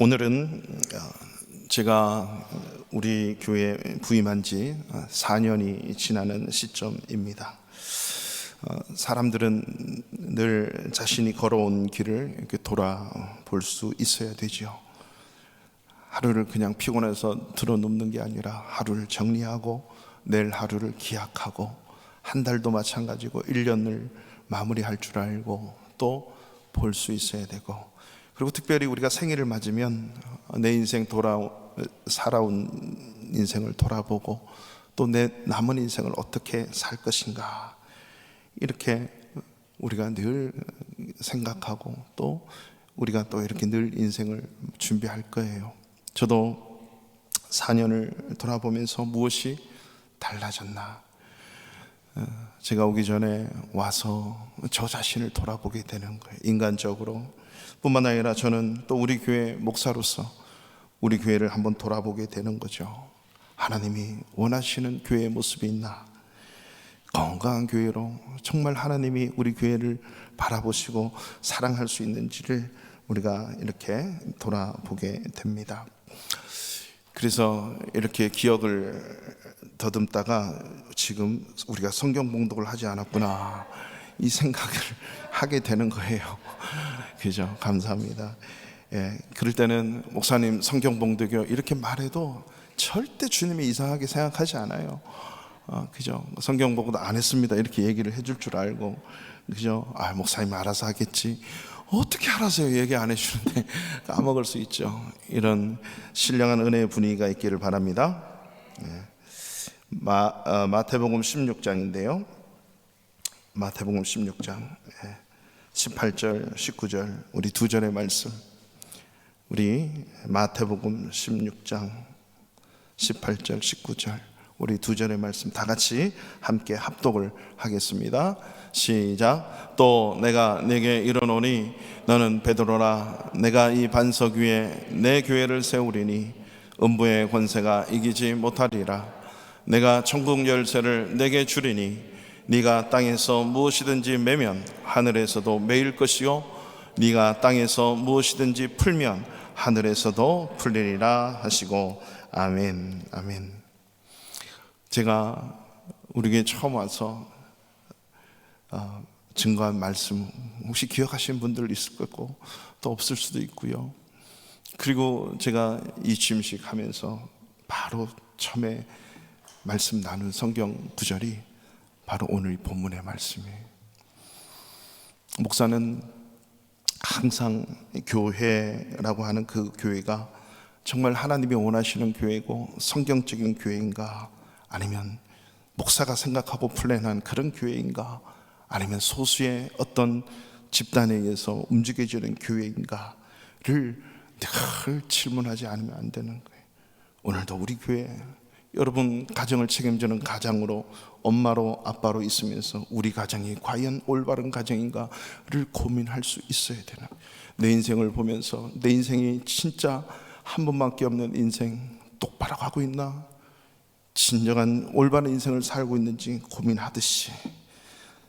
오늘은 제가 우리 교회에 부임한 지 4년이 지나는 시점입니다. 사람들은 늘 자신이 걸어온 길을 이렇게 돌아볼 수 있어야 되죠. 하루를 그냥 피곤해서 들어눕는 게 아니라 하루를 정리하고 내일 하루를 기약하고 한 달도 마찬가지고 1년을 마무리할 줄 알고 또 볼 수 있어야 되고, 그리고 특별히 우리가 생일을 맞으면 내 인생 살아온 인생을 돌아보고 또 내 남은 인생을 어떻게 살 것인가, 이렇게 우리가 늘 생각하고 또 우리가 또 이렇게 늘 인생을 준비할 거예요. 저도 4년을 돌아보면서 무엇이 달라졌나, 제가 오기 전에 와서 저 자신을 돌아보게 되는 거예요. 인간적으로 뿐만 아니라 저는 또 우리 교회 목사로서 우리 교회를 한번 돌아보게 되는 거죠. 하나님이 원하시는 교회의 모습이 있나, 건강한 교회로 정말 하나님이 우리 교회를 바라보시고 사랑할 수 있는지를 우리가 이렇게 돌아보게 됩니다. 그래서 이렇게 기억을 더듬다가 지금 우리가 성경 봉독을 하지 않았구나, 이 생각을 하게 되는 거예요. 그죠? 감사합니다. 그럴 때는 목사님 성경 봉독이요 이렇게 말해도 절대 주님이 이상하게 생각하지 않아요. 그죠? 성경 봉독 안 했습니다 이렇게 얘기를 해줄 줄 알고, 그죠? 목사님 알아서 하겠지, 어떻게 알아서요? 얘기 안 해주는데 까먹을 수 있죠. 이런 신령한 은혜의 분위기가 있기를 바랍니다. 마태복음 16장인데요 마태복음 16장 18절 19절 우리 두 절의 말씀, 우리 마태복음 16장 18절 19절 우리 두 절의 말씀 다 같이 함께 합독을 하겠습니다. 시작. 또 내가 네게 이르노니 너는 베드로라, 내가 이 반석 위에 내 교회를 세우리니 음부의 권세가 이기지 못하리라. 내가 천국 열쇠를 네게 주리니 네가 땅에서 무엇이든지 매면 하늘에서도 매일 것이요 네가 땅에서 무엇이든지 풀면 하늘에서도 풀리리라 하시고, 아멘. 아멘. 제가 우리 교회 처음 와서 증거한 말씀 혹시 기억하시는 분들 있을 거고 또 없을 수도 있고요. 그리고 제가 이 취임식 하면서 바로 처음에 말씀 나눈 성경 구절이 바로 오늘 본문의 말씀이에요. 목사는 항상 교회라고 하는 그 교회가 정말 하나님이 원하시는 교회고 성경적인 교회인가, 아니면 목사가 생각하고 플랜한 그런 교회인가, 아니면 소수의 어떤 집단에 의해서 움직여지는 교회인가를 늘 질문하지 않으면 안 되는 거예요. 오늘도 우리 교회 여러분 가정을 책임지는 가장으로, 엄마로 아빠로 있으면서 우리 가정이 과연 올바른 가정인가를 고민할 수 있어야 되는, 내 인생을 보면서 내 인생이 진짜 한 번밖에 없는 인생 똑바로 가고 있나, 진정한 올바른 인생을 살고 있는지 고민하듯이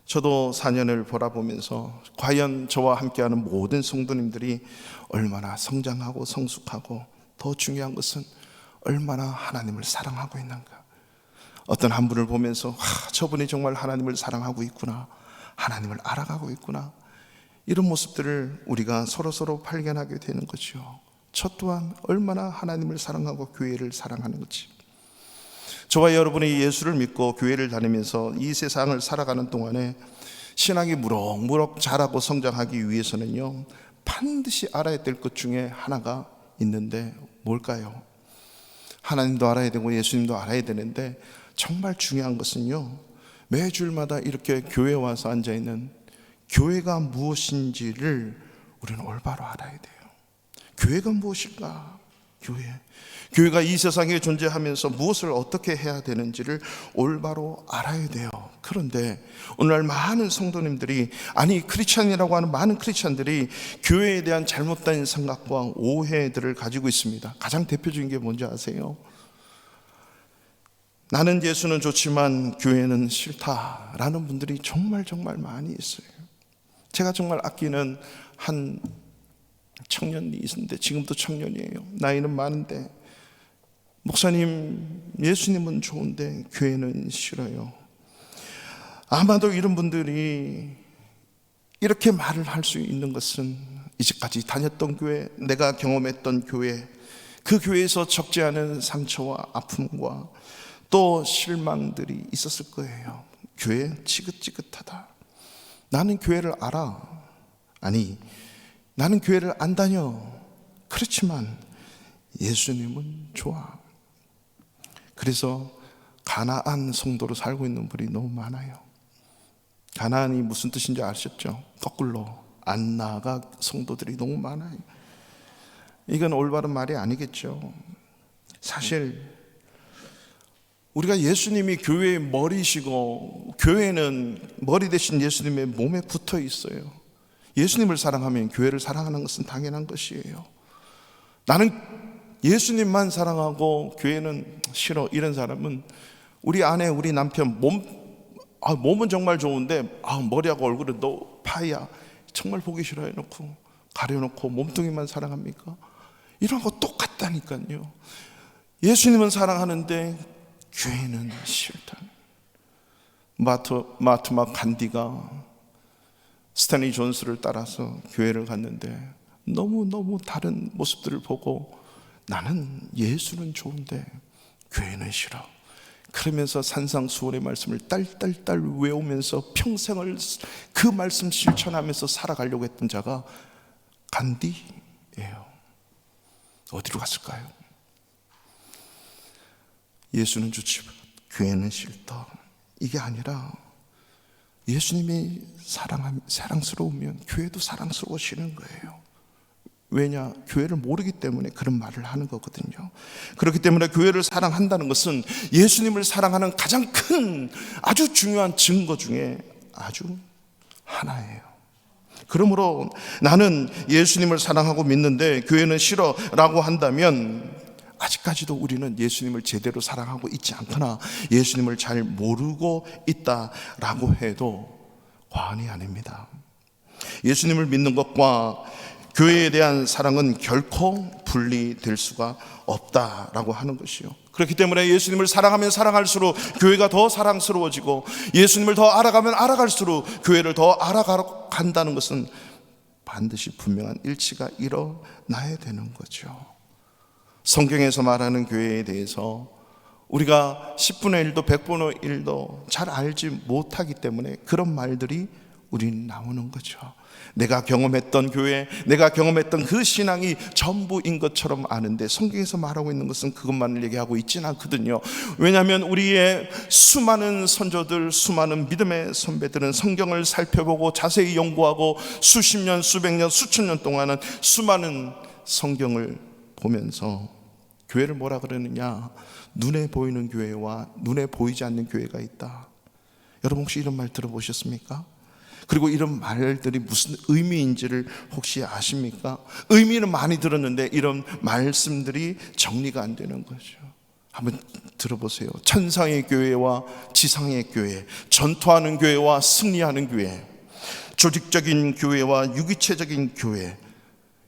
저도 4년을 바라보면서 과연 저와 함께하는 모든 성도님들이 얼마나 성장하고 성숙하고, 더 중요한 것은 얼마나 하나님을 사랑하고 있는가. 어떤 한 분을 보면서 저분이 정말 하나님을 사랑하고 있구나, 하나님을 알아가고 있구나, 이런 모습들을 우리가 서로 발견하게 되는 거죠. 저 또한 얼마나 하나님을 사랑하고 교회를 사랑하는 거지. 저와 여러분이 예수를 믿고 교회를 다니면서 이 세상을 살아가는 동안에 신앙이 무럭무럭 자라고 성장하기 위해서는요, 반드시 알아야 될 것 중에 하나가 있는데 뭘까요? 하나님도 알아야 되고 예수님도 알아야 되는데, 정말 중요한 것은요, 매주일마다 이렇게 교회에 와서 앉아있는 교회가 무엇인지를 우리는 올바로 알아야 돼요. 교회가 무엇일까? 교회가 이 세상에 존재하면서 무엇을 어떻게 해야 되는지를 올바로 알아야 돼요. 그런데 오늘날 많은 성도님들이, 아니 크리스찬이라고 하는 많은 크리스찬들이 교회에 대한 잘못된 생각과 오해들을 가지고 있습니다. 가장 대표적인 게 뭔지 아세요? 나는 예수는 좋지만 교회는 싫다라는 분들이 정말 많이 있어요. 제가 정말 아끼는 한 청년이 있는데, 지금도 청년이에요. 나이는 많은데, 목사님, 예수님은 좋은데 교회는 싫어요. 아마도 이런 분들이 이렇게 말을 할 수 있는 것은 이제까지 다녔던 교회, 내가 경험했던 교회, 그 교회에서 적지 않은 상처와 아픔과 또 실망들이 있었을 거예요. 교회 지긋지긋하다. 나는 교회를 알아. 아니, 나는 교회를 안 다녀. 그렇지만 예수님은 좋아. 그래서 가나안 성도로 살고 있는 분이 너무 많아요. 가나안이 무슨 뜻인지 아셨죠? 거꾸로 안 나아가 성도들이 너무 많아요. 이건 올바른 말이 아니겠죠. 사실 우리가 예수님이 교회의 머리시고, 교회는 머리 대신 예수님의 몸에 붙어 있어요. 예수님을 사랑하면 교회를 사랑하는 것은 당연한 것이에요. 나는 예수님만 사랑하고 교회는 싫어, 이런 사람은 우리 아내, 우리 남편 몸은 정말 좋은데 머리하고 얼굴은 너 파이야, 정말 보기 싫어 해놓고 가려놓고 몸뚱이만 사랑합니까? 이런 거 똑같다니까요. 예수님은 사랑하는데 교회는 싫다. 마트마 간디가 스탠리 존스를 따라서 교회를 갔는데 너무너무 다른 모습들을 보고 나는 예수는 좋은데 교회는 싫어. 그러면서 산상수훈의 말씀을 딸딸딸 외우면서 평생을 그 말씀 실천하면서 살아가려고 했던 자가 간디예요. 어디로 갔을까요? 예수는 좋지 교회는 싫다, 이게 아니라 예수님이 사랑스러우면 교회도 사랑스러워지는 거예요. 왜냐? 교회를 모르기 때문에 그런 말을 하는 거거든요. 그렇기 때문에 교회를 사랑한다는 것은 예수님을 사랑하는 가장 큰 아주 중요한 증거 중에 아주 하나예요. 그러므로 나는 예수님을 사랑하고 믿는데 교회는 싫어 라고 한다면 아직까지도 우리는 예수님을 제대로 사랑하고 있지 않거나 예수님을 잘 모르고 있다라고 해도 과언이 아닙니다. 예수님을 믿는 것과 교회에 대한 사랑은 결코 분리될 수가 없다라고 하는 것이요. 그렇기 때문에 예수님을 사랑하면 사랑할수록 교회가 더 사랑스러워지고, 예수님을 더 알아가면 알아갈수록 교회를 더 알아간다는 것은 반드시 분명한 일치가 일어나야 되는 거죠. 성경에서 말하는 교회에 대해서 우리가 10분의 1도 100분의 1도 잘 알지 못하기 때문에 그런 말들이 우린 나오는 거죠. 내가 경험했던 교회, 내가 경험했던 그 신앙이 전부인 것처럼 아는데 성경에서 말하고 있는 것은 그것만을 얘기하고 있지는 않거든요. 왜냐하면 우리의 수많은 선조들, 수많은 믿음의 선배들은 성경을 살펴보고 자세히 연구하고 수십 년, 수백 년, 수천 년 동안은 수많은 성경을 보면서 교회를 뭐라 그러느냐? 눈에 보이는 교회와 눈에 보이지 않는 교회가 있다. 여러분 혹시 이런 말 들어보셨습니까? 그리고 이런 말들이 무슨 의미인지를 혹시 아십니까? 의미는 많이 들었는데 이런 말씀들이 정리가 안 되는 거죠. 한번 들어보세요. 천상의 교회와 지상의 교회, 전투하는 교회와 승리하는 교회, 조직적인 교회와 유기체적인 교회.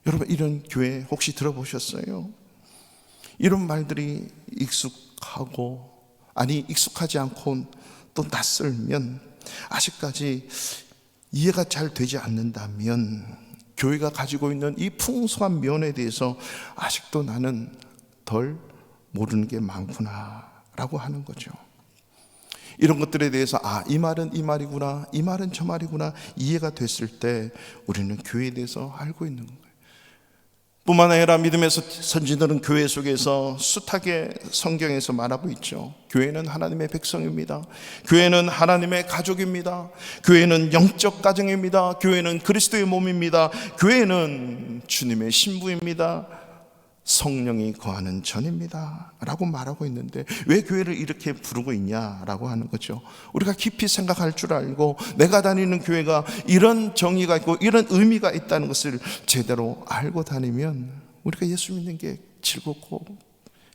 여러분 이런 교회 혹시 들어보셨어요? 이런 말들이 익숙하지 않고 또 낯설면, 아직까지 이해가 잘 되지 않는다면 교회가 가지고 있는 이 풍성한 면에 대해서 아직도 나는 덜 모르는 게 많구나 라고 하는 거죠. 이런 것들에 대해서 이 말은 이 말이구나, 이 말은 저 말이구나 이해가 됐을 때 우리는 교회에 대해서 알고 있는 거예요. 뿐만 아니라 믿음의 선지들은 교회 속에서 숱하게 성경에서 말하고 있죠. 교회는 하나님의 백성입니다. 교회는 하나님의 가족입니다. 교회는 영적 가정입니다. 교회는 그리스도의 몸입니다. 교회는 주님의 신부입니다. 성령이 거하는 전입니다 라고 말하고 있는데 왜 교회를 이렇게 부르고 있냐라고 하는 거죠. 우리가 깊이 생각할 줄 알고 내가 다니는 교회가 이런 정의가 있고 이런 의미가 있다는 것을 제대로 알고 다니면 우리가 예수 믿는 게 즐겁고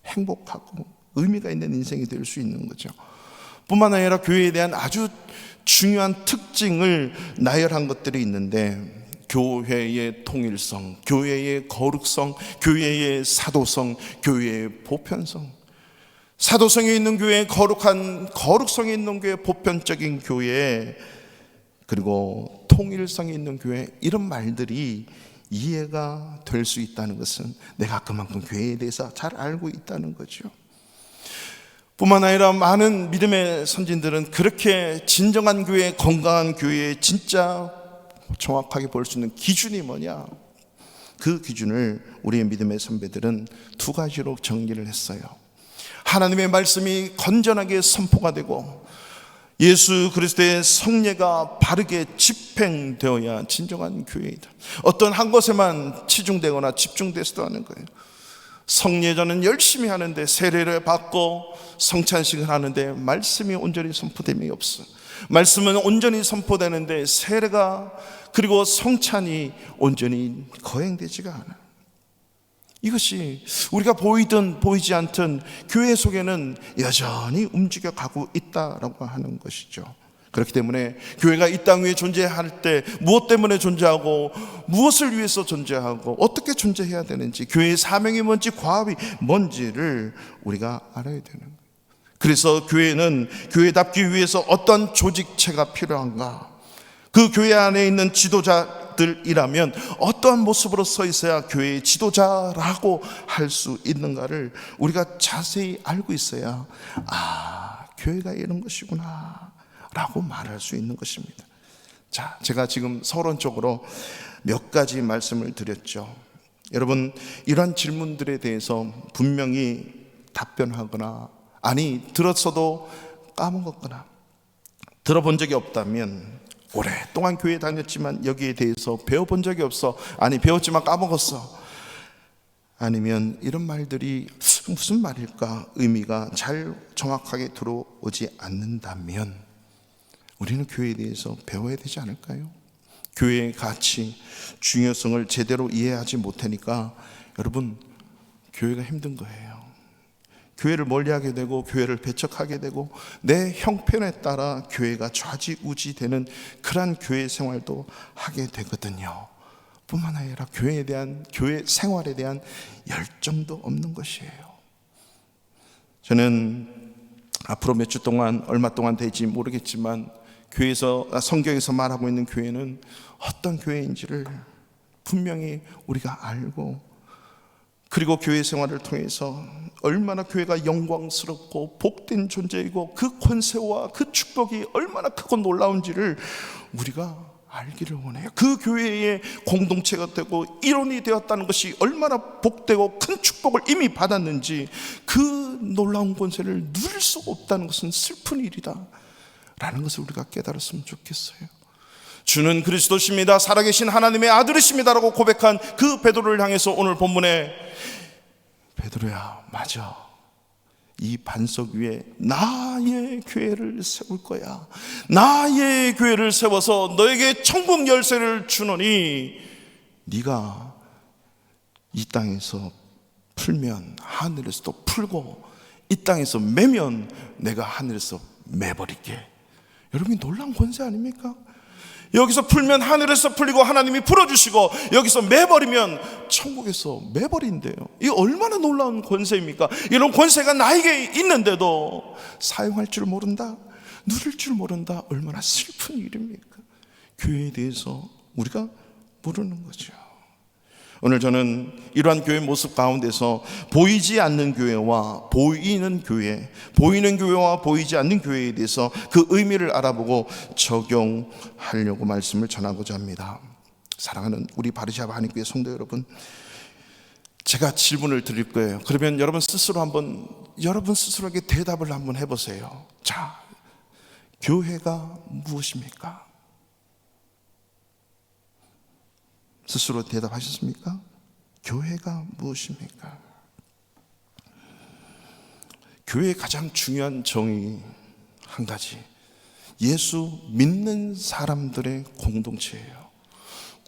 행복하고 의미가 있는 인생이 될 수 있는 거죠. 뿐만 아니라 교회에 대한 아주 중요한 특징을 나열한 것들이 있는데, 교회의 통일성, 교회의 거룩성, 교회의 사도성, 교회의 보편성. 사도성이 있는 교회, 거룩성이 있는 교회, 보편적인 교회, 그리고 통일성이 있는 교회, 이런 말들이 이해가 될 수 있다는 것은 내가 그만큼 교회에 대해서 잘 알고 있다는 거죠. 뿐만 아니라 많은 믿음의 선진들은 그렇게 진정한 교회, 건강한 교회에 진짜 정확하게 볼 수 있는 기준이 뭐냐, 그 기준을 우리의 믿음의 선배들은 두 가지로 정리를 했어요. 하나님의 말씀이 건전하게 선포가 되고 예수 그리스도의 성례가 바르게 집행되어야 진정한 교회이다. 어떤 한 것에만 치중되거나 집중돼서도 하는 거예요. 성례전은 열심히 하는데, 세례를 받고 성찬식을 하는데 말씀이 온전히 선포됨이 없어. 말씀은 온전히 선포되는데 세례가 그리고 성찬이 온전히 거행되지가 않아. 이것이 우리가 보이든 보이지 않든 교회 속에는 여전히 움직여가고 있다라고 하는 것이죠. 그렇기 때문에 교회가 이 땅 위에 존재할 때 무엇 때문에 존재하고 무엇을 위해서 존재하고 어떻게 존재해야 되는지, 교회의 사명이 뭔지 과업이 뭔지를 우리가 알아야 되는 거예요. 그래서 교회는 교회답기 위해서 어떤 조직체가 필요한가, 그 교회 안에 있는 지도자들이라면 어떠한 모습으로 서 있어야 교회의 지도자라고 할 수 있는가를 우리가 자세히 알고 있어야 교회가 이런 것이구나 라고 말할 수 있는 것입니다. 자, 제가 지금 서론적으로 몇 가지 말씀을 드렸죠. 여러분, 이러한 질문들에 대해서 분명히 답변하거나, 아니 들었어도 까먹었거나 들어본 적이 없다면, 오랫동안 교회 다녔지만 여기에 대해서 배워본 적이 없어, 아니 배웠지만 까먹었어, 아니면 이런 말들이 무슨 말일까 의미가 잘 정확하게 들어오지 않는다면 우리는 교회에 대해서 배워야 되지 않을까요? 교회의 가치, 중요성을 제대로 이해하지 못하니까 여러분, 교회가 힘든 거예요. 교회를 멀리하게 되고 교회를 배척하게 되고 내 형편에 따라 교회가 좌지우지되는 그러한 교회 생활도 하게 되거든요. 뿐만 아니라 교회에 대한, 교회 생활에 대한 열정도 없는 것이에요. 저는 앞으로 몇 주 동안, 얼마 동안 될지 모르겠지만 교회에서, 성경에서 말하고 있는 교회는 어떤 교회인지를 분명히 우리가 알고, 그리고 교회 생활을 통해서 얼마나 교회가 영광스럽고 복된 존재이고 그 권세와 그 축복이 얼마나 크고 놀라운지를 우리가 알기를 원해요. 그 교회의 공동체가 되고 일원이 되었다는 것이 얼마나 복되고 큰 축복을 이미 받았는지, 그 놀라운 권세를 누릴 수가 없다는 것은 슬픈 일이다 라는 것을 우리가 깨달았으면 좋겠어요. 주는 그리스도십니다, 살아계신 하나님의 아들이십니다라고 고백한 그 베드로를 향해서 오늘 본문에, 베드로야, 맞아, 이 반석 위에 나의 교회를 세울 거야. 나의 교회를 세워서 너에게 천국 열쇠를 주노니 네가 이 땅에서 풀면 하늘에서도 풀고 이 땅에서 매면 내가 하늘에서 매버릴게. 여러분이 놀라운 권세 아닙니까? 여기서 풀면 하늘에서 풀리고 하나님이 풀어주시고, 여기서 매버리면 천국에서 매버린대요. 이 얼마나 놀라운 권세입니까? 이런 권세가 나에게 있는데도 사용할 줄 모른다, 누릴 줄 모른다, 얼마나 슬픈 일입니까? 교회에 대해서 우리가 모르는 거죠. 오늘 저는 이러한 교회 모습 가운데서 보이지 않는 교회와 보이는 교회, 보이는 교회와 보이지 않는 교회에 대해서 그 의미를 알아보고 적용하려고 말씀을 전하고자 합니다. 사랑하는 우리 바르샤바 한인교회 성도 여러분, 제가 질문을 드릴 거예요. 그러면 여러분 스스로에게 대답을 한번 해보세요. 자, 교회가 무엇입니까? 스스로 대답하셨습니까? 교회가 무엇입니까? 교회의 가장 중요한 정의 한 가지, 예수 믿는 사람들의 공동체예요.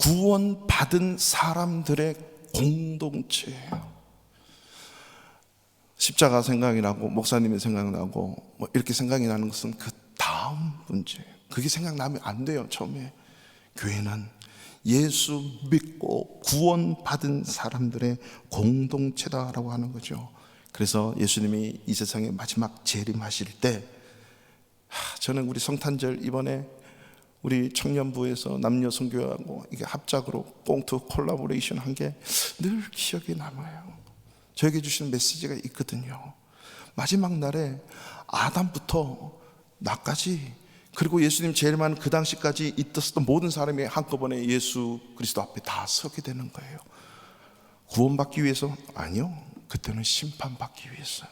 구원받은 사람들의 공동체예요. 십자가 생각이 나고 목사님의 생각이 나고 이렇게 생각이 나는 것은 그 다음 문제예요. 그게 생각나면 안 돼요. 처음에 교회는 예수 믿고 구원받은 사람들의 공동체다라고 하는 거죠. 그래서 예수님이 이 세상에 마지막 재림하실 때, 저는 우리 성탄절 이번에 우리 청년부에서 남녀 선교하고 이게 합작으로 꽁트 콜라보레이션 한 게 늘 기억에 남아요. 저에게 주시는 메시지가 있거든요. 마지막 날에 아담부터 나까지, 그리고 예수님 재림하는 그 당시까지 있었던 모든 사람이 한꺼번에 예수 그리스도 앞에 다 서게 되는 거예요. 구원받기 위해서? 아니요, 그때는 심판받기 위해서.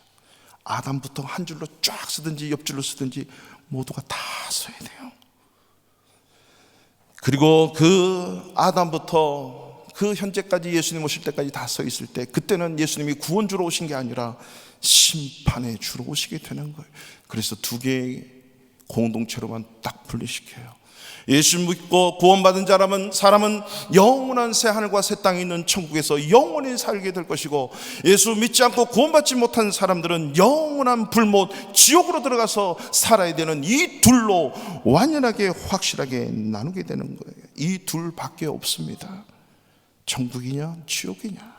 아담부터 한 줄로 쫙 쓰든지 옆줄로 쓰든지 모두가 다 서야 돼요. 그리고 그 아담부터 그 현재까지 예수님 오실 때까지 다 서 있을 때, 그때는 예수님이 구원주로 오신 게 아니라 심판의 주로 오시게 되는 거예요. 그래서 두 개의 공동체로만 딱 분리시켜요. 예수 믿고 구원받은 사람은 영원한 새하늘과 새 땅에 있는 천국에서 영원히 살게 될 것이고, 예수 믿지 않고 구원받지 못한 사람들은 영원한 불못 지옥으로 들어가서 살아야 되는 이 둘로 완연하게 확실하게 나누게 되는 거예요. 이 둘밖에 없습니다. 천국이냐 지옥이냐.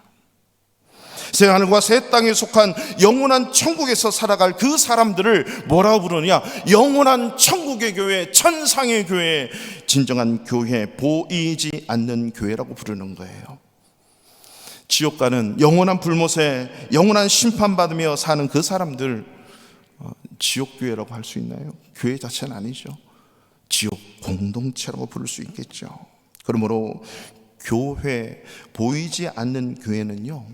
새하늘과 새 땅에 속한 영원한 천국에서 살아갈 그 사람들을 뭐라고 부르느냐? 영원한 천국의 교회, 천상의 교회, 진정한 교회, 보이지 않는 교회라고 부르는 거예요. 지옥 가는 영원한 불못에 영원한 심판받으며 사는 그 사람들, 지옥 교회라고 할 수 있나요? 교회 자체는 아니죠. 지옥 공동체라고 부를 수 있겠죠. 그러므로 교회, 보이지 않는 교회는요,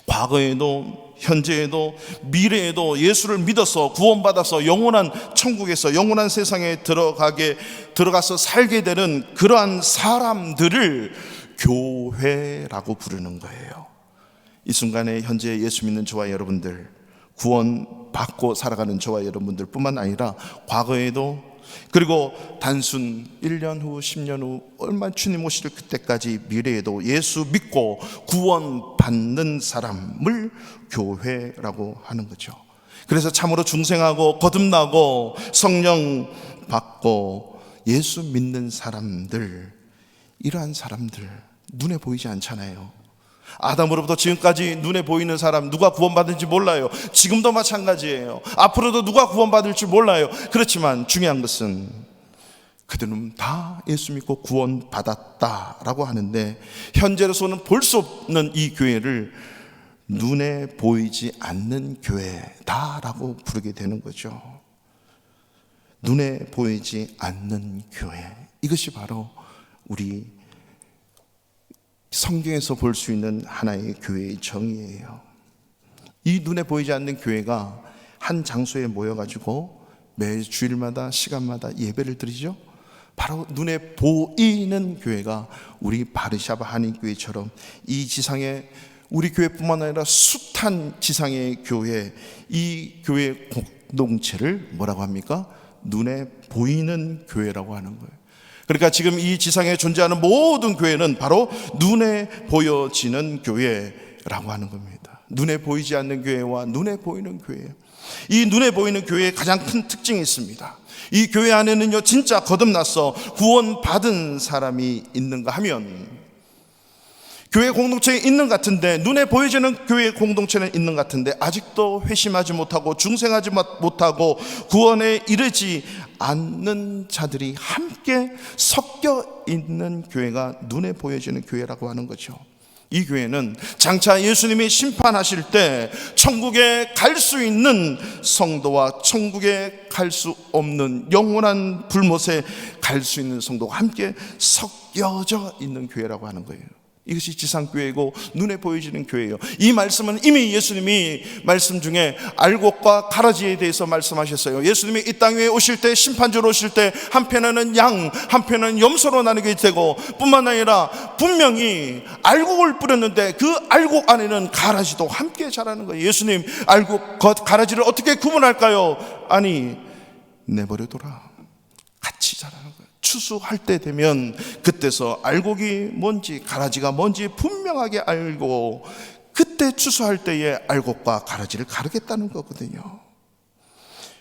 과거에도 현재에도 미래에도 예수를 믿어서 구원받아서 영원한 천국에서 영원한 세상에 들어가서 살게 되는 그러한 사람들을 교회라고 부르는 거예요. 이 순간에 현재 예수 믿는 저와 여러분들, 구원받고 살아가는 저와 여러분들 뿐만 아니라 과거에도, 그리고 단순 1년 후 10년 후 얼마 주님 오실 그때까지 미래에도 예수 믿고 구원받는 사람을 교회라고 하는 거죠. 그래서 참으로 중생하고 거듭나고 성령 받고 예수 믿는 사람들, 이러한 사람들 눈에 보이지 않잖아요. 아담으로부터 지금까지 눈에 보이는 사람 누가 구원받은지 몰라요. 지금도 마찬가지예요. 앞으로도 누가 구원받을지 몰라요. 그렇지만 중요한 것은 그들은 다 예수 믿고 구원받았다라고 하는데, 현재로서는 볼 수 없는 이 교회를 눈에 보이지 않는 교회다라고 부르게 되는 거죠. 눈에 보이지 않는 교회, 이것이 바로 우리 성경에서 볼 수 있는 하나의 교회의 정의예요. 이 눈에 보이지 않는 교회가 한 장소에 모여가지고 매 주일마다 시간마다 예배를 드리죠. 바로 눈에 보이는 교회가 우리 바르샤바 한인교회처럼 이 지상에 우리 교회뿐만 아니라 숱한 지상의 교회, 이 교회 공동체를 뭐라고 합니까? 눈에 보이는 교회라고 하는 거예요. 그러니까 지금 이 지상에 존재하는 모든 교회는 바로 눈에 보여지는 교회라고 하는 겁니다. 눈에 보이지 않는 교회와 눈에 보이는 교회, 이 눈에 보이는 교회의 가장 큰 특징이 있습니다. 이 교회 안에는요, 진짜 거듭나서 구원받은 사람이 있는가 하면 교회 공동체에 있는 것 같은데, 눈에 보여지는 교회 공동체는 있는 것 같은데 아직도 회심하지 못하고 중생하지 못하고 구원에 이르지 않는 자들이 함께 섞여 있는 교회가 눈에 보여지는 교회라고 하는 거죠. 이 교회는 장차 예수님이 심판하실 때 천국에 갈 수 있는 성도와 천국에 갈 수 없는 영원한 불못에 갈 수 있는 성도가 함께 섞여져 있는 교회라고 하는 거예요. 이것이 지상교회이고 눈에 보여지는 교회예요. 이 말씀은 이미 예수님이 말씀 중에 알곡과 가라지에 대해서 말씀하셨어요. 예수님이 이 땅 위에 오실 때, 심판주로 오실 때 한편에는 양, 한편에는 염소로 나누게 되고, 뿐만 아니라 분명히 알곡을 뿌렸는데 그 알곡 안에는 가라지도 함께 자라는 거예요. 예수님, 알곡, 가라지를 어떻게 구분할까요? 아니, 내버려둬라. 같이 자라는 거예요. 추수할 때 되면 그때서 알곡이 뭔지 가라지가 뭔지 분명하게 알고, 그때 추수할 때에 알곡과 가라지를 가르겠다는 거거든요.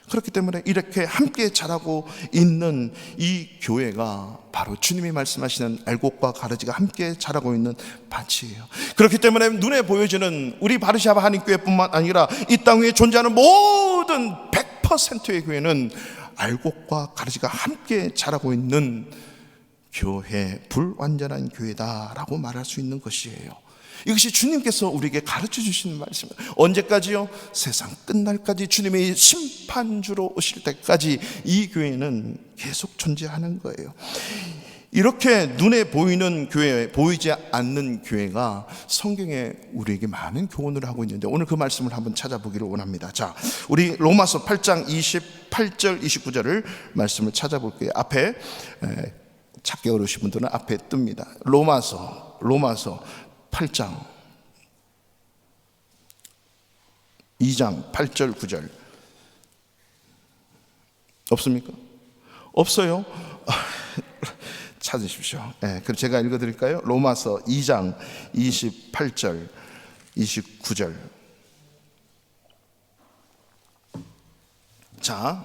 그렇기 때문에 이렇게 함께 자라고 있는 이 교회가 바로 주님이 말씀하시는 알곡과 가르지가 함께 자라고 있는 밭이에요. 그렇기 때문에 눈에 보여지는 우리 바르샤바 한인교회뿐만 아니라 이 땅 위에 존재하는 모든 100%의 교회는 알곡과 가르지가 함께 자라고 있는 교회, 불완전한 교회다라고 말할 수 있는 것이에요. 이것이 주님께서 우리에게 가르쳐 주시는 말씀입니다. 언제까지요? 세상 끝날까지 주님의 심판주로 오실 때까지 이 교회는 계속 존재하는 거예요. 이렇게 눈에 보이는 교회, 보이지 않는 교회가 성경에 우리에게 많은 교훈을 하고 있는데 오늘 그 말씀을 한번 찾아보기를 원합니다. 자, 우리 로마서 8장 28절 29절을 말씀을 찾아볼게요. 앞에 찾기 어려우신 분들은 앞에 뜹니다. 로마서 8장 2장 8절 9절 없습니까? 없어요? 찾으십시오. 그럼 제가 읽어드릴까요? 로마서 2장 28절 29절. 자,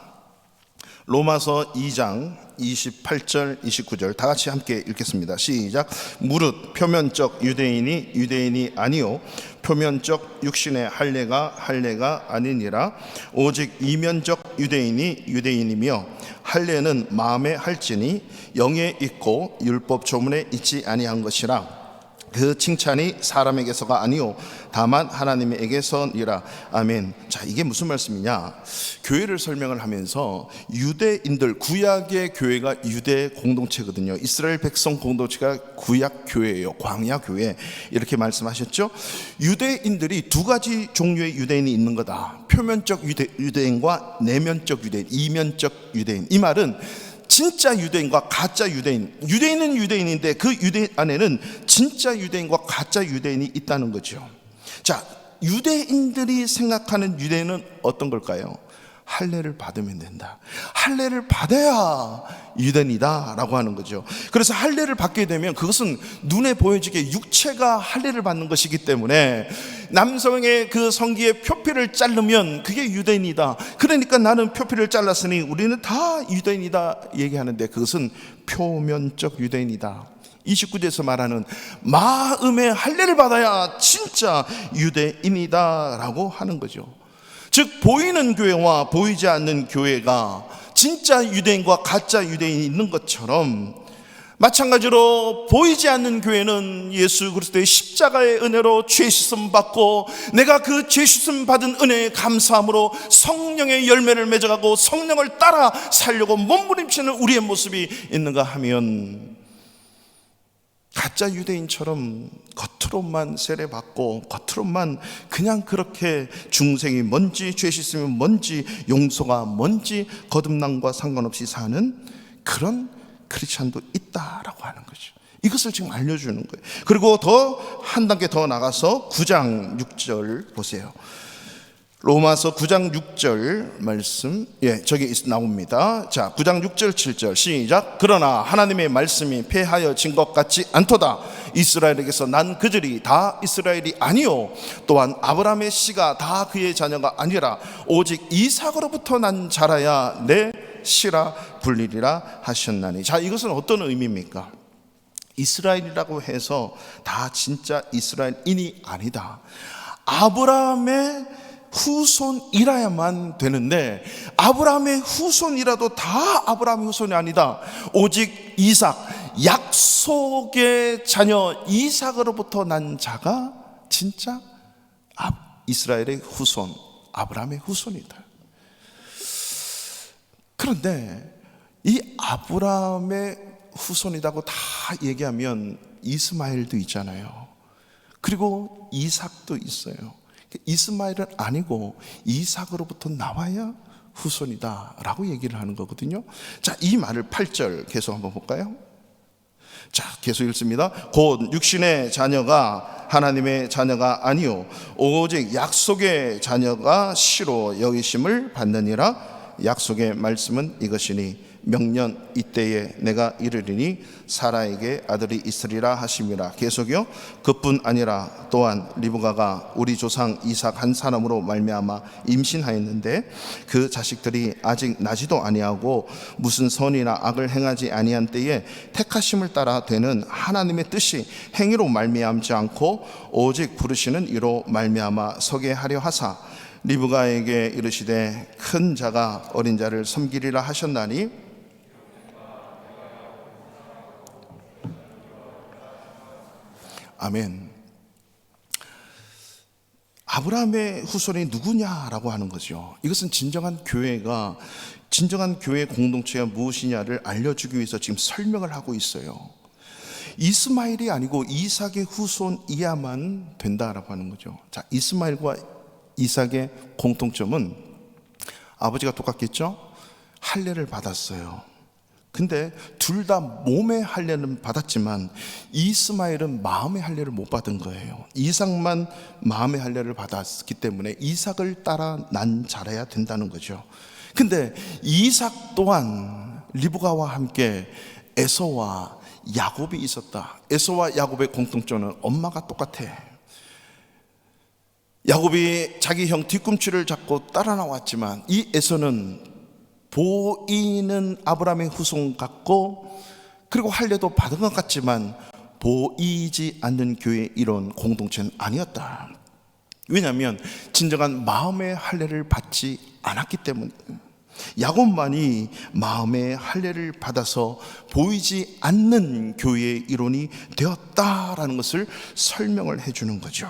로마서 2장 28절 29절 다 같이 함께 읽겠습니다. 시작. 무릇 표면적 유대인이 아니요 표면적 육신의 할례가 아니니라. 오직 이면적 유대인이며 할례는 마음에 할지니 영에 있고 율법 조문에 있지 아니한 것이라. 그 칭찬이 사람에게서가 아니요 다만 하나님에게서니라. 아멘. 자, 이게 무슨 말씀이냐? 교회를 설명을 하면서 유대인들, 구약의 교회가 유대 공동체거든요. 이스라엘 백성 공동체가 구약 교회예요. 광야 교회. 이렇게 말씀하셨죠. 유대인들이 두 가지 종류의 유대인이 있는 거다. 표면적 유대인과 내면적 유대인, 이면적 유대인. 이 말은 진짜 유대인과 가짜 유대인은 유대인인데 그 유대인 안에는 진짜 유대인과 가짜 유대인이 있다는 거죠. 자, 유대인들이 생각하는 유대인은 어떤 걸까요? 할례를 받으면 된다. 할례를 받아야 유대인이다 라고 하는 거죠. 그래서 할례를 받게 되면 그것은 눈에 보여지게 육체가 할례를 받는 것이기 때문에 남성의 그 성기의 표피를 자르면 그게 유대인이다. 그러니까 나는 표피를 잘랐으니 우리는 다 유대인이다 얘기하는데 그것은 표면적 유대인이다. 29절에서 말하는 마음의 할례를 받아야 진짜 유대인이다 라고 하는 거죠. 즉 보이는 교회와 보이지 않는 교회가 진짜 유대인과 가짜 유대인이 있는 것처럼 마찬가지로 보이지 않는 교회는 예수 그리스도의 십자가의 은혜로 죄 씻음 받고 내가 그 죄 씻음 받은 은혜에 감사함으로 성령의 열매를 맺어가고 성령을 따라 살려고 몸부림치는 우리의 모습이 있는가 하면 가짜 유대인처럼 겉으로만 세례받고 겉으로만 그냥 그렇게 중생이 뭔지 죄 씻으면 뭔지 용서가 뭔지 거듭남과 상관없이 사는 그런 크리스찬도 있다라고 하는 거죠. 이것을 지금 알려주는 거예요. 그리고 더 한 단계 더 나가서 9장 6절 보세요. 로마서 9장 6절 말씀, 저기 나옵니다. 자, 9장 6절 7절 시작. 그러나 하나님의 말씀이 패하여진 것 같지 않도다. 이스라엘에게서 난 그들이 다 이스라엘이 아니요 또한 아브라함의 씨가 다 그의 자녀가 아니라 오직 이삭으로부터 난 자라야 내 씨라 불리리라 하셨나니. 자, 이것은 어떤 의미입니까? 이스라엘이라고 해서 다 진짜 이스라엘인이 아니다. 아브라함의 후손이라야만 되는데 아브라함의 후손이라도 다 아브라함의 후손이 아니다. 오직 이삭, 약속의 자녀 이삭으로부터 난 자가 진짜 이스라엘의 후손, 아브라함의 후손이다. 그런데 이 아브라함의 후손이라고 다 얘기하면 이스마엘도 있잖아요. 그리고 이삭도 있어요. 이스마엘은 아니고 이삭으로부터 나와야 후손이다 라고 얘기를 하는 거거든요. 자, 이 말을 8절 계속 한번 볼까요? 자, 계속 읽습니다. 곧 육신의 자녀가 하나님의 자녀가 아니요 오직 약속의 자녀가 씨로 여기심을 받느니라. 약속의 말씀은 이것이니 명년 이때에 내가 이르리니 사라에게 아들이 있으리라 하심이라. 계속요. 그뿐 아니라 또한 리브가가 우리 조상 이삭 한 사람으로 말미암아 임신하였는데 그 자식들이 아직 나지도 아니하고 무슨 선이나 악을 행하지 아니한 때에 택하심을 따라 되는 하나님의 뜻이 행위로 말미암지 않고 오직 부르시는 이로 말미암아 서게 하려 하사 리브가에게 이르시되 큰 자가 어린 자를 섬기리라 하셨나니 아멘. 아브라함의 후손이 누구냐라고 하는 거죠. 이것은 진정한 교회가, 진정한 교회 공동체가 무엇이냐를 알려주기 위해서 지금 설명을 하고 있어요. 이스마엘이 아니고 이삭의 후손이야만 된다라고 하는 거죠. 자, 이스마엘과 이삭의 공통점은 아버지가 똑같겠죠? 할례를 받았어요. 근데 둘 다 몸의 할례는 받았지만 이스마엘은 마음의 할례를 못 받은 거예요. 이삭만 마음의 할례를 받았기 때문에 이삭을 따라 난 자라야 된다는 거죠. 근데 이삭 또한 리브가와 함께 에서와 야곱이 있었다. 에서와 야곱의 공통점은 엄마가 똑같아. 야곱이 자기 형 뒤꿈치를 잡고 따라 나왔지만 이 에서는 보이는 아브라함의 후손 같고 그리고 할례도 받은 것 같지만 보이지 않는 교회의 이런 공동체는 아니었다. 왜냐하면 진정한 마음의 할례를 받지 않았기 때문에. 야곱만이 마음의 할례를 받아서 보이지 않는 교회의 일원이 되었다라는 것을 설명을 해주는 거죠.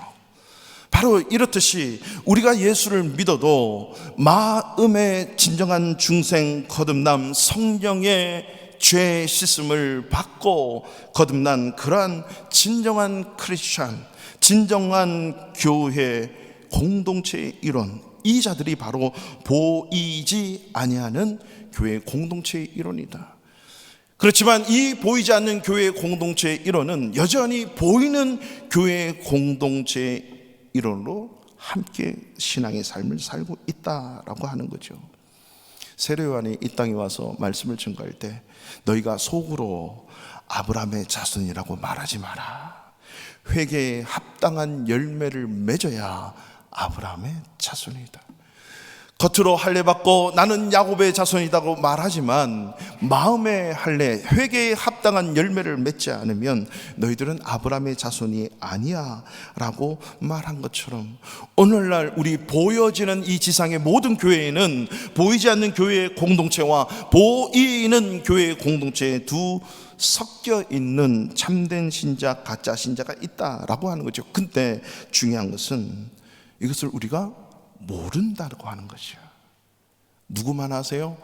바로 이렇듯이 우리가 예수를 믿어도 마음의 진정한 중생 거듭남, 성령의 죄 씻음을 받고 거듭난 그러한 진정한 크리스찬, 진정한 교회 공동체의 일원, 이 자들이 바로 보이지 아니하는 교회 공동체의 일원이다. 그렇지만 이 보이지 않는 교회 공동체의 일원은 여전히 보이는 교회 공동체의 일원으로 함께 신앙의 삶을 살고 있다라고 하는 거죠. 세례 요한이 이 땅에 와서 말씀을 증거할 때 너희가 속으로 아브라함의 자손이라고 말하지 마라. 회개에 합당한 열매를 맺어야 아브라함의 자손이다. 겉으로 할례 받고 나는 야곱의 자손이라고 말하지만 마음의 할례, 회개에 합당한 열매를 맺지 않으면 너희들은 아브라함의 자손이 아니야 라고 말한 것처럼 오늘날 우리 보여지는 이 지상의 모든 교회에는 보이지 않는 교회의 공동체와 보이는 교회의 공동체의 두 섞여 있는 참된 신자, 가짜 신자가 있다라고 하는 거죠. 근데 중요한 것은 이것을 우리가 모른다고 하는 것이야. 누구만 아세요?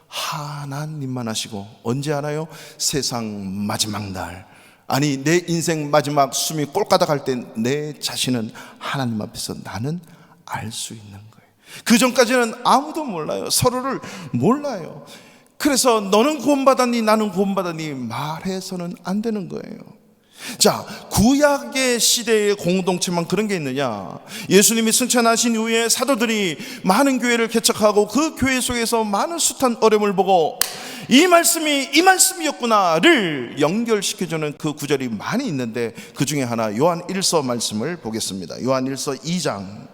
하나님만 아시고. 언제 알아요? 세상 마지막 날, 아니 내 인생 마지막 숨이 꼴까닥 할 때 내 자신은 하나님 앞에서 나는 알 수 있는 거예요. 그 전까지는 아무도 몰라요. 서로를 몰라요. 그래서 너는 구원받았니 나는 구원받았니 말해서는 안 되는 거예요. 자, 구약의 시대의 공동체만 그런 게 있느냐? 예수님이 승천하신 이후에 사도들이 많은 교회를 개척하고 그 교회 속에서 많은 숱한 어려움을 보고 이 말씀이었구나를 연결시켜주는 그 구절이 많이 있는데 그 중에 하나 요한 1서 말씀을 보겠습니다. 요한 1서 2장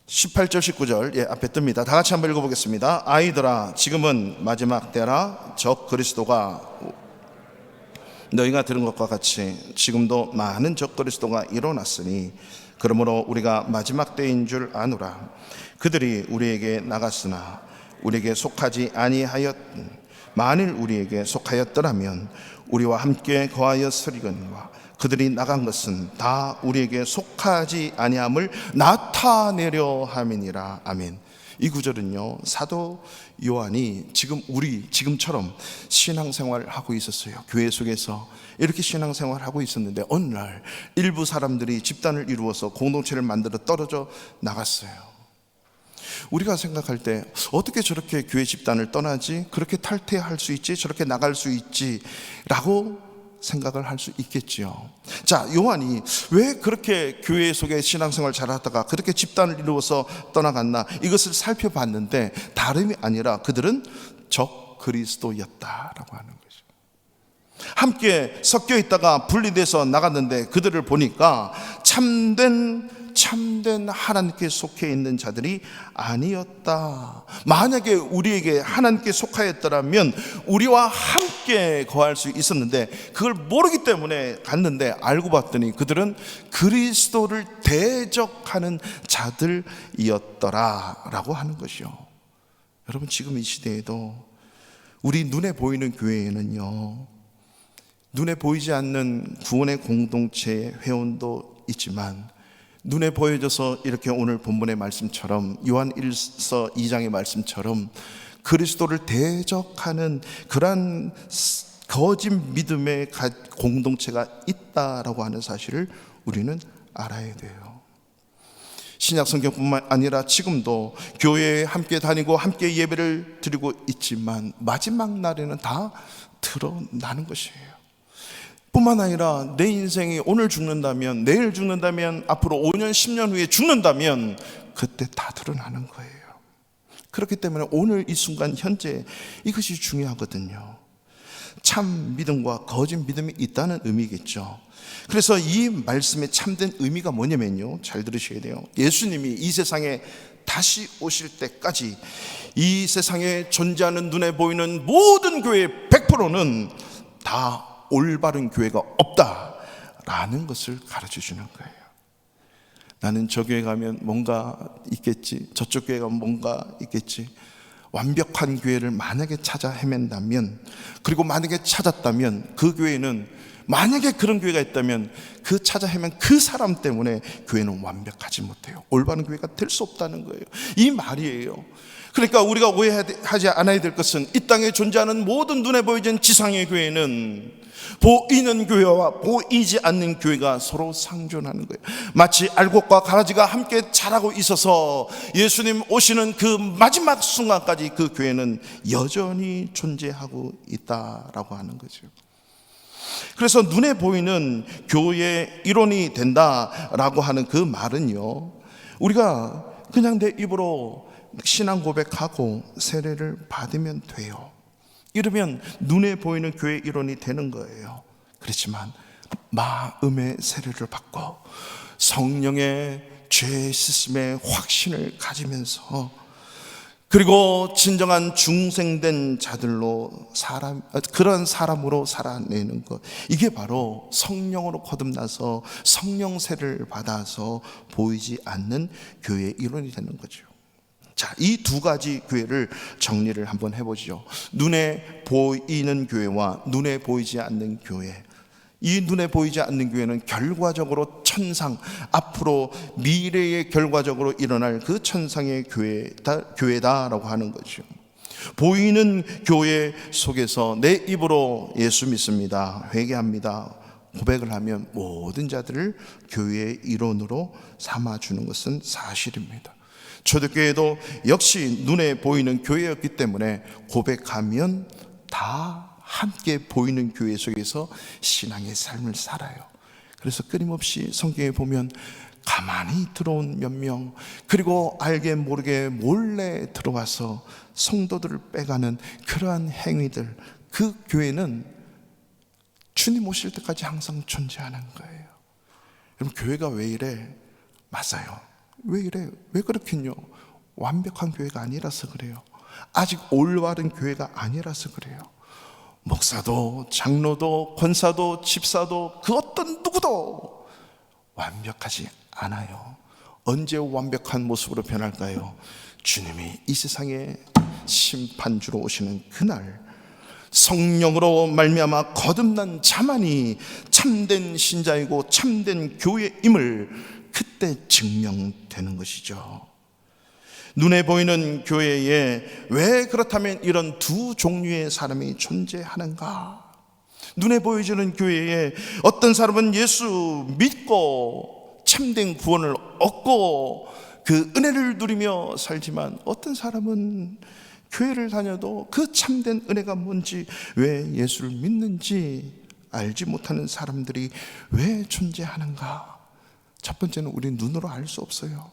18절 19절 앞에 뜹니다. 다 같이 한번 읽어보겠습니다. 아이들아, 지금은 마지막 때라. 적 그리스도가 너희가 들은 것과 같이 지금도 많은 적 그리스도가 일어났으니 그러므로 우리가 마지막 때인 줄 아노라. 그들이 우리에게 나갔으나 우리에게 속하지 아니하였. 만일 우리에게 속하였더라면 우리와 함께 거하였으리거니와 그들이 나간 것은 다 우리에게 속하지 아니함을 나타내려 함이니라. 아멘. 이 구절은요, 사도 요한이 지금처럼 신앙생활을 하고 있었어요. 교회 속에서 이렇게 신앙생활을 하고 있었는데 어느 날 일부 사람들이 집단을 이루어서 공동체를 만들어 떨어져 나갔어요. 우리가 생각할 때 어떻게 저렇게 교회 집단을 떠나지? 그렇게 탈퇴할 수 있지? 저렇게 나갈 수 있지? 라고 생각을 할 수 있겠지요. 자, 요한이 왜 그렇게 교회 속에 신앙생활 잘하다가 그렇게 집단을 이루어서 떠나갔나, 이것을 살펴봤는데 다름이 아니라 그들은 적 그리스도였다라고 하는 거죠. 함께 섞여 있다가 분리돼서 나갔는데 그들을 보니까 참된 하나님께 속해 있는 자들이 아니었다. 만약에 우리에게 하나님께 속하였더라면 우리와 함께 거할 수 있었는데 그걸 모르기 때문에 갔는데 알고 봤더니 그들은 그리스도를 대적하는 자들이었더라라고 하는 것이요. 여러분, 지금 이 시대에도 우리 눈에 보이는 교회에는요, 눈에 보이지 않는 구원의 공동체의 회원도 있지만 눈에 보여져서 이렇게 오늘 본문의 말씀처럼 요한 1서 2장의 말씀처럼 그리스도를 대적하는 그러한 거짓 믿음의 공동체가 있다라고 하는 사실을 우리는 알아야 돼요. 신약 성경뿐만 아니라 지금도 교회에 함께 다니고 함께 예배를 드리고 있지만 마지막 날에는 다 드러나는 것이에요. 뿐만 아니라 내 인생이 오늘 죽는다면, 내일 죽는다면, 앞으로 5년 10년 후에 죽는다면 그때 다 드러나는 거예요. 그렇기 때문에 오늘 이 순간 현재 이것이 중요하거든요. 참 믿음과 거짓 믿음이 있다는 의미겠죠. 그래서 이 말씀의 참된 의미가 뭐냐면요, 잘 들으셔야 돼요. 예수님이 이 세상에 다시 오실 때까지 이 세상에 존재하는 눈에 보이는 모든 교회의 100%는 다 올바른 교회가 없다라는 것을 가르쳐 주는 거예요. 나는 저 교회 가면 뭔가 있겠지, 저쪽 교회 가면 뭔가 있겠지. 완벽한 교회를 만약에 찾아 헤맨다면, 그리고 만약에 찾았다면 그 교회는, 만약에 그런 교회가 있다면 그 찾아 헤맨 그 사람 때문에 교회는 완벽하지 못해요. 올바른 교회가 될 수 없다는 거예요. 이 말이에요. 그러니까 우리가 오해하지 않아야 될 것은 이 땅에 존재하는 모든 눈에 보이는 지상의 교회는 보이는 교회와 보이지 않는 교회가 서로 상존하는 거예요. 마치 알곡과 가라지가 함께 자라고 있어서 예수님 오시는 그 마지막 순간까지 그 교회는 여전히 존재하고 있다라고 하는 거죠. 그래서 눈에 보이는 교회의 일원이 된다라고 하는 그 말은요, 우리가 그냥 내 입으로 신앙 고백하고 세례를 받으면 돼요. 이러면 눈에 보이는 교회의 일원이 되는 거예요. 그렇지만 마음의 세례를 받고 성령의 죄 씻음의 확신을 가지면서, 그리고 진정한 중생된 자들로 그런 사람으로 살아내는 것, 이게 바로 성령으로 거듭나서 성령 세례를 받아서 보이지 않는 교회의 일원이 되는 거죠. 자, 이 두 가지 교회를 정리를 한번 해보죠. 눈에 보이는 교회와 눈에 보이지 않는 교회. 이 눈에 보이지 않는 교회는 결과적으로 천상, 앞으로 미래에 결과적으로 일어날 그 천상의 교회다라고 하는 거죠. 보이는 교회 속에서 내 입으로 예수 믿습니다, 회개합니다, 고백을 하면 모든 자들을 교회의 일원으로 삼아주는 것은 사실입니다. 초대교회도 역시 눈에 보이는 교회였기 때문에 고백하면 다 함께 보이는 교회 속에서 신앙의 삶을 살아요. 그래서 끊임없이 성경에 보면 가만히 들어온 몇 명, 그리고 알게 모르게 몰래 들어와서 성도들을 빼가는 그러한 행위들, 그 교회는 주님 오실 때까지 항상 존재하는 거예요. 여러분, 교회가 왜 이래? 맞아요. 왜 이래? 왜 그렇겠뇨? 완벽한 교회가 아니라서 그래요. 아직 올바른 교회가 아니라서 그래요. 목사도 장로도 권사도 집사도 그 어떤 누구도 완벽하지 않아요. 언제 완벽한 모습으로 변할까요? 주님이 이 세상에 심판주로 오시는 그날, 성령으로 말미암아 거듭난 자만이 참된 신자이고 참된 교회임을 그때 증명되는 것이죠. 눈에 보이는 교회에 왜 그렇다면 이런 두 종류의 사람이 존재하는가? 눈에 보여지는 교회에 어떤 사람은 예수 믿고 참된 구원을 얻고 그 은혜를 누리며 살지만, 어떤 사람은 교회를 다녀도 그 참된 은혜가 뭔지, 왜 예수를 믿는지 알지 못하는 사람들이 왜 존재하는가? 첫 번째는 우리 눈으로 알 수 없어요.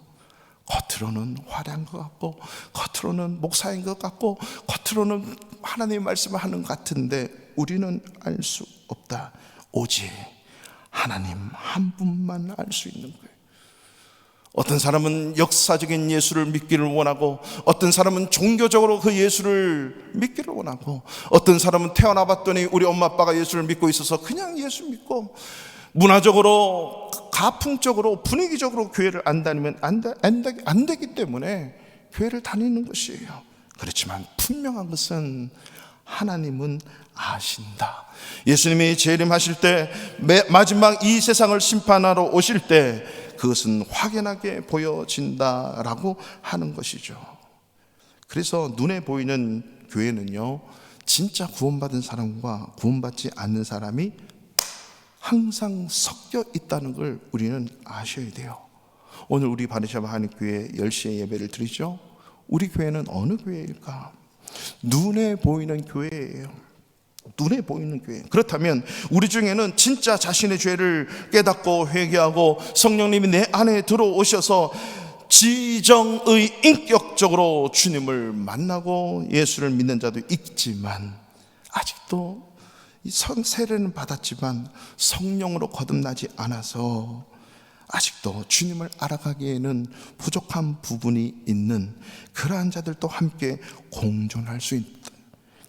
겉으로는 화려한 것 같고, 겉으로는 목사인 것 같고, 겉으로는 하나님의 말씀을 하는 것 같은데 우리는 알 수 없다. 오직 하나님 한 분만 알 수 있는 거예요. 어떤 사람은 역사적인 예수를 믿기를 원하고, 어떤 사람은 종교적으로 그 예수를 믿기를 원하고, 어떤 사람은 태어나 봤더니 우리 엄마 아빠가 예수를 믿고 있어서 그냥 예수 믿고, 문화적으로 가풍적으로 분위기적으로 교회를 안 다니면 안 되기 때문에 교회를 다니는 것이에요. 그렇지만 분명한 것은 하나님은 아신다. 예수님이 재림하실 때, 마지막 이 세상을 심판하러 오실 때 그것은 확연하게 보여진다라고 하는 것이죠. 그래서 눈에 보이는 교회는요, 진짜 구원받은 사람과 구원받지 않는 사람이 항상 섞여 있다는 걸 우리는 아셔야 돼요. 오늘 우리 바르샤바 한인교회 10시에 예배를 드리죠. 우리 교회는 어느 교회일까? 눈에 보이는 교회예요. 눈에 보이는 교회. 그렇다면 우리 중에는 진짜 자신의 죄를 깨닫고 회개하고 성령님이 내 안에 들어오셔서 지정의 인격적으로 주님을 만나고 예수를 믿는 자도 있지만, 아직도 세례는 받았지만 성령으로 거듭나지 않아서 아직도 주님을 알아가기에는 부족한 부분이 있는 그러한 자들도 함께 공존할 수 있다.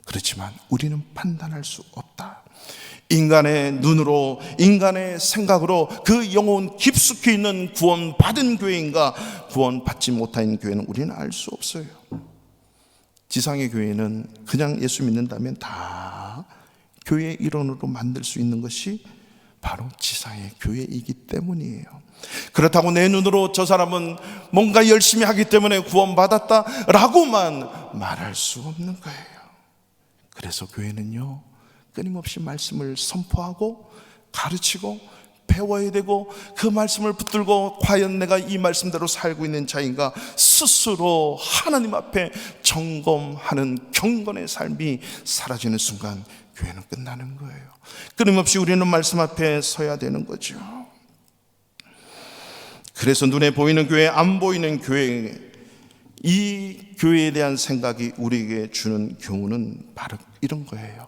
그렇지만 우리는 판단할 수 없다. 인간의 눈으로, 인간의 생각으로 그 영혼 깊숙이 있는 구원받은 교회인가 구원받지 못한 교회는 우리는 알 수 없어요. 지상의 교회는 그냥 예수 믿는다면 다 교회의 일원으로 만들 수 있는 것이 바로 지상의 교회이기 때문이에요. 그렇다고 내 눈으로 저 사람은 뭔가 열심히 하기 때문에 구원받았다라고만 말할 수 없는 거예요. 그래서 교회는요, 끊임없이 말씀을 선포하고 가르치고 배워야 되고, 그 말씀을 붙들고 과연 내가 이 말씀대로 살고 있는 자인가 스스로 하나님 앞에 점검하는 경건의 삶이 사라지는 순간 교회는 끝나는 거예요. 끊임없이 우리는 말씀 앞에 서야 되는 거죠. 그래서 눈에 보이는 교회, 안 보이는 교회, 이 교회에 대한 생각이 우리에게 주는 교훈은 바로 이런 거예요.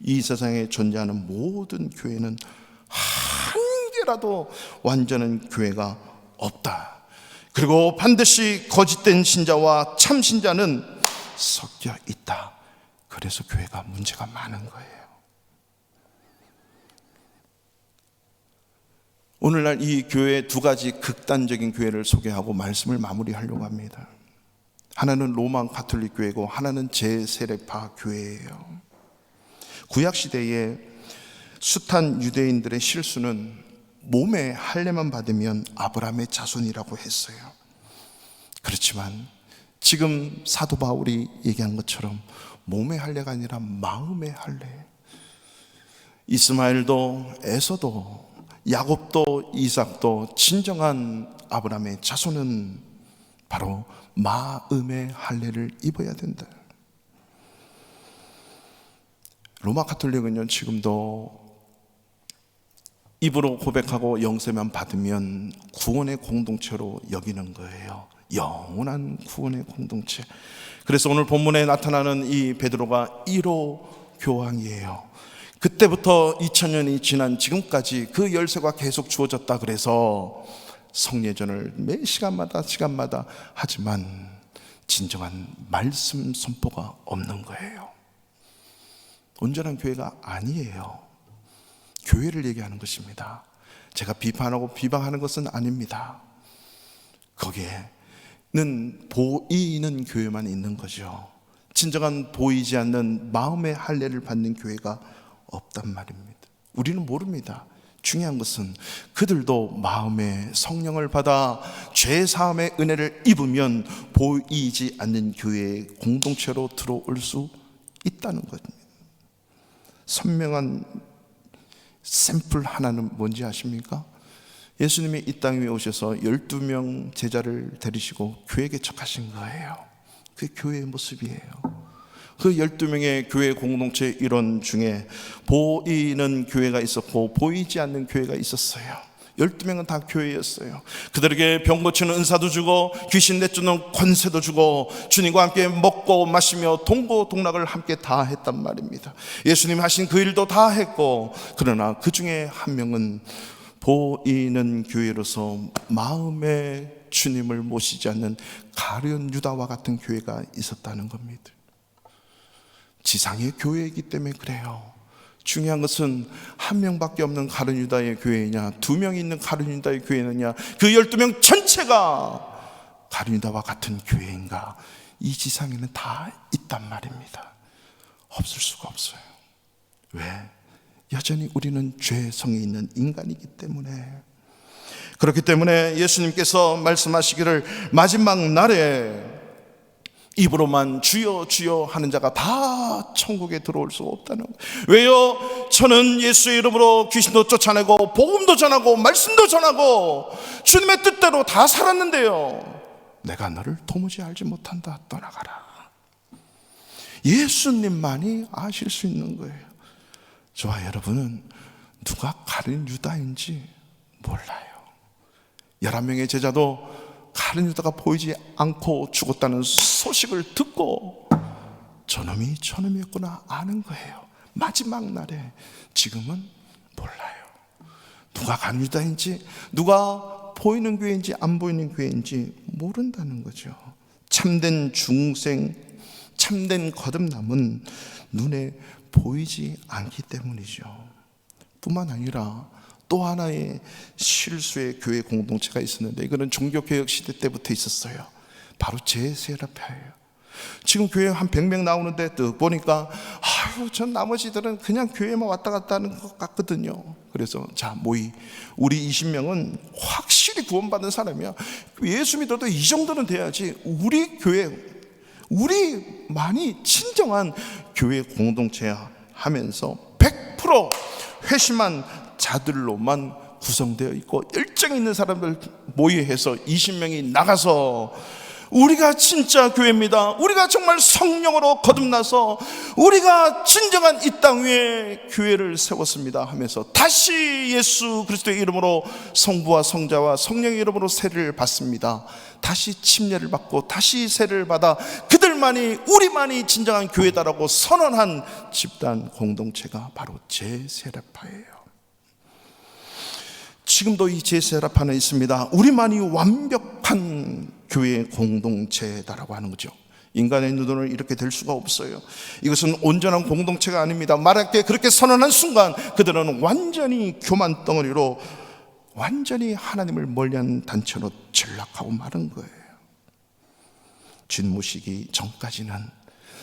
이 세상에 존재하는 모든 교회는 한 개라도 완전한 교회가 없다. 그리고 반드시 거짓된 신자와 참 신자는 섞여 있다. 그래서 교회가 문제가 많은 거예요. 오늘날 이 교회 두 가지 극단적인 교회를 소개하고 말씀을 마무리하려고 합니다. 하나는 로마 가톨릭 교회고 하나는 제세례파 교회예요. 구약시대에 숱한 유대인들의 실수는 몸에 할례만 받으면 아브라함의 자손이라고 했어요. 그렇지만 지금 사도 바울이 얘기한 것처럼 몸의 할례가 아니라 마음의 할례. 이스마엘도 에서도 야곱도 이삭도 진정한 아브라함의 자손은 바로 마음의 할례를 입어야 된다. 로마 가톨릭은요, 지금도 입으로 고백하고 영세만 받으면 구원의 공동체로 여기는 거예요. 영원한 구원의 공동체. 그래서 오늘 본문에 나타나는 이 베드로가 1호 교황이에요. 그때부터 2000년이 지난 지금까지 그 열쇠가 계속 주어졌다 그래서 성례전을 매 시간마다 하지만 진정한 말씀 선포가 없는 거예요. 온전한 교회가 아니에요. 교회를 얘기하는 것입니다. 제가 비판하고 비방하는 것은 아닙니다. 거기에는 보이는 교회만 있는 거죠. 진정한 보이지 않는 마음의 할례를 받는 교회가 없단 말입니다. 우리는 모릅니다. 중요한 것은 그들도 마음의 성령을 받아 죄사함의 은혜를 입으면 보이지 않는 교회의 공동체로 들어올 수 있다는 겁니다. 선명한 샘플 하나는 뭔지 아십니까? 예수님이 이 땅 위에 오셔서 12명 제자를 데리시고 교회 개척하신 거예요. 그게 교회의 모습이에요. 그 12명의 교회 공동체 일원 중에 보이는 교회가 있었고 보이지 않는 교회가 있었어요. 12명은 다 교회였어요. 그들에게 병 고치는 은사도 주고 귀신 내쫓는 권세도 주고 주님과 함께 먹고 마시며 동고동락을 함께 다 했단 말입니다. 예수님 하신 그 일도 다 했고, 그러나 그 중에 한 명은 보이는 교회로서 마음에 주님을 모시지 않는 가룟 유다와 같은 교회가 있었다는 겁니다. 지상의 교회이기 때문에 그래요. 중요한 것은 한 명밖에 없는 가룟 유다의 교회냐, 2명이 있는 가룟 유다의 교회느냐, 그 12명 전체가 가룟 유다와 같은 교회인가. 이 지상에는 다 있단 말입니다. 없을 수가 없어요. 왜? 여전히 우리는 죄성이 있는 인간이기 때문에. 그렇기 때문에 예수님께서 말씀하시기를 마지막 날에 입으로만 주여 주여 하는 자가 다 천국에 들어올 수 없다는 거예요. 왜요? 저는 예수의 이름으로 귀신도 쫓아내고 복음도 전하고 말씀도 전하고 주님의 뜻대로 다 살았는데요, 내가 너를 도무지 알지 못한다, 떠나가라. 예수님만이 아실 수 있는 거예요. 저와 여러분은 누가 가룟 유다인지 몰라요. 11명의 제자도 가룟 유다가 보이지 않고 죽었다는 소식을 듣고 저놈이 저놈이었구나 아는 거예요. 마지막 날에. 지금은 몰라요. 누가 가룟 유다인지, 누가 보이는 교회인지 안 보이는 교회인지 모른다는 거죠. 참된 중생, 참된 거듭남은 눈에 보이지 않기 때문이죠. 뿐만 아니라 또 하나의 실수의 교회 공동체가 있었는데, 이거는 종교개혁 시대 때부터 있었어요. 바로 제세라파예요. 지금 교회 한 100명 나오는데 또 보니까 전 나머지들은 그냥 교회만 왔다 갔다 하는 것 같거든요. 그래서 자, 우리 20명은 확실히 구원받은 사람이야. 예수 믿어도 이 정도는 돼야지. 우리 교회, 우리만이 진정한 교회 공동체야 하면서 100% 회심한 자들로만 구성되어 있고 열정 있는 사람들 모의해서 20명이 나가서 우리가 진짜 교회입니다, 우리가 정말 성령으로 거듭나서 우리가 진정한 이 땅 위에 교회를 세웠습니다 하면서 다시 예수 그리스도의 이름으로 성부와 성자와 성령의 이름으로 세례를 받습니다. 다시 침례를 받고 다시 세례를 받아 우리만이 진정한 교회다라고 선언한 집단 공동체가 바로 제세례파예요. 지금도 이 제세례파는 있습니다. 우리만이 완벽한 교회 공동체다라고 하는 거죠. 인간의 눈으로는 이렇게 될 수가 없어요. 이것은 온전한 공동체가 아닙니다. 말할게 그렇게 선언한 순간 그들은 완전히 교만 덩어리로, 완전히 하나님을 멀리하는 단체로 전락하고 마는 거예요. 주님 오시기 전까지는,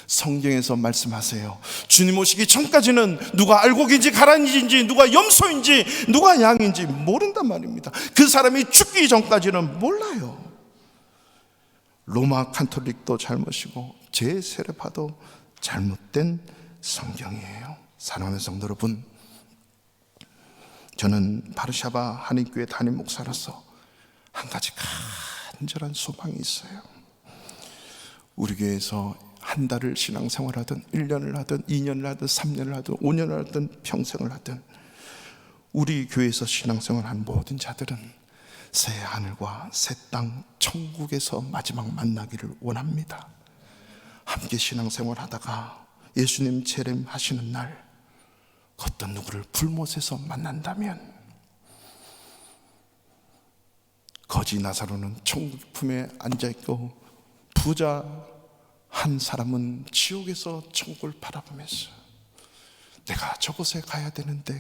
성경에서 말씀하세요, 주님 오시기 전까지는 누가 알곡인지 가라니인지, 누가 염소인지 누가 양인지 모른단 말입니다. 그 사람이 죽기 전까지는 몰라요. 로마 카톨릭도 잘못이고 제세례파도 잘못된 성경이에요. 사랑하는 성도 여러분, 저는 바르샤바 한인교회 담임 목사로서 한 가지 간절한 소망이 있어요. 우리 교회에서 한 달을 신앙생활하든 1년을 하든 2년을 하든 3년을 하든 5년을 하든 평생을 하든 우리 교회에서 신앙생활한 모든 자들은 새 하늘과 새 땅 천국에서 마지막 만나기를 원합니다. 함께 신앙생활 하다가 예수님 재림하시는 날 어떤 누구를 불못에서 만난다면 거지 나사로는 천국 품에 앉아있고 부자 한 사람은 지옥에서 천국을 바라보면서 내가 저곳에 가야 되는데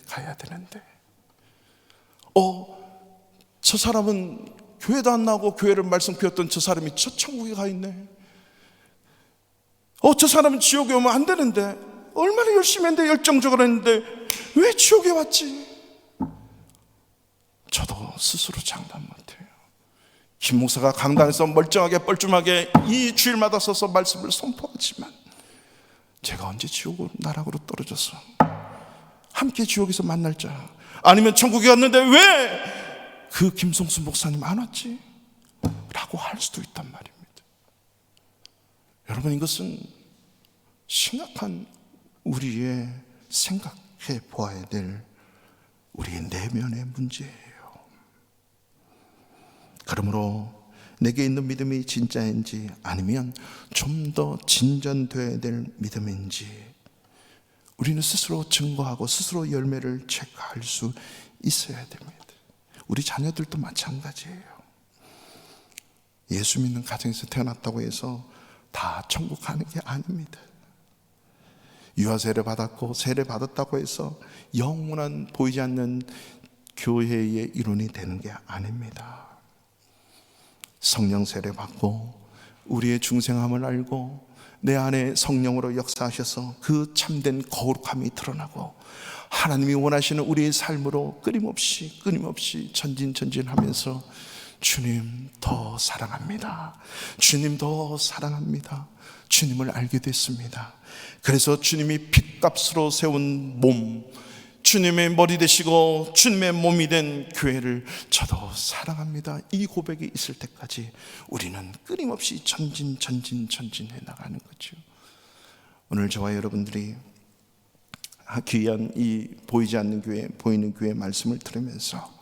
저 사람은 교회도 안 나오고 교회를 말씀 피웠던 저 사람이 저 천국에 가 있네. 저 사람은 지옥에 오면 안 되는데, 얼마나 열심히 했는데, 열정적으로 했는데 왜 지옥에 왔지? 저도 스스로 장담 못해요. 김 목사가 강단에서 멀쩡하게 뻘쭘하게 이 주일마다 서서 말씀을 선포하지만 제가 언제 지옥 나락으로 떨어져서 함께 지옥에서 만날 자, 아니면 천국에 갔는데 왜 그 김성수 목사님 안 왔지? 라고 할 수도 있단 말입니다. 여러분, 이것은 심각한 우리의 생각해 보아야 될 우리의 내면의 문제예요. 그러므로 내게 있는 믿음이 진짜인지 아니면 좀 더 진전되어야 될 믿음인지 우리는 스스로 증거하고 스스로 열매를 체크할 수 있어야 됩니다. 우리 자녀들도 마찬가지예요. 예수 믿는 가정에서 태어났다고 해서 다 천국 가는 게 아닙니다. 유아 세례 받았고 세례 받았다고 해서 영원한 보이지 않는 교회의 일원이 되는 게 아닙니다. 성령 세례 받고 우리의 중생함을 알고 내 안에 성령으로 역사하셔서 그 참된 거룩함이 드러나고 하나님이 원하시는 우리의 삶으로 끊임없이 전진하면서 주님 더 사랑합니다, 주님 더 사랑합니다, 주님을 알게 됐습니다. 그래서 주님이 핏값으로 세운 몸, 주님의 머리 되시고 주님의 몸이 된 교회를 저도 사랑합니다, 이 고백이 있을 때까지 우리는 끊임없이 전진해 나가는 거죠. 오늘 저와 여러분들이 귀한 이 보이지 않는 교회, 보이는 교회 말씀을 들으면서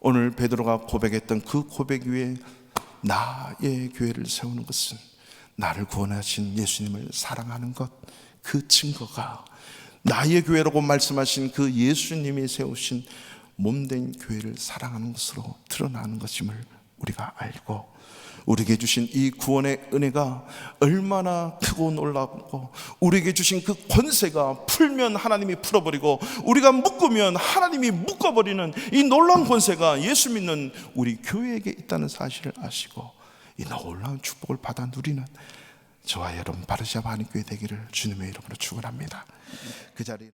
오늘 베드로가 고백했던 그 고백 위에 나의 교회를 세우는 것은 나를 구원하신 예수님을 사랑하는 것, 그 증거가 나의 교회라고 말씀하신 그 예수님이 세우신 몸된 교회를 사랑하는 것으로 드러나는 것임을 우리가 알고, 우리에게 주신 이 구원의 은혜가 얼마나 크고 놀랍고, 우리에게 주신 그 권세가 풀면 하나님이 풀어버리고 우리가 묶으면 하나님이 묶어버리는 이 놀라운 권세가 예수 믿는 우리 교회에게 있다는 사실을 아시고 이 놀라운 축복을 받아 누리는 저와 여러분 바르샤바 한인교회 되기를 주님의 이름으로 축원합니다. 그 자리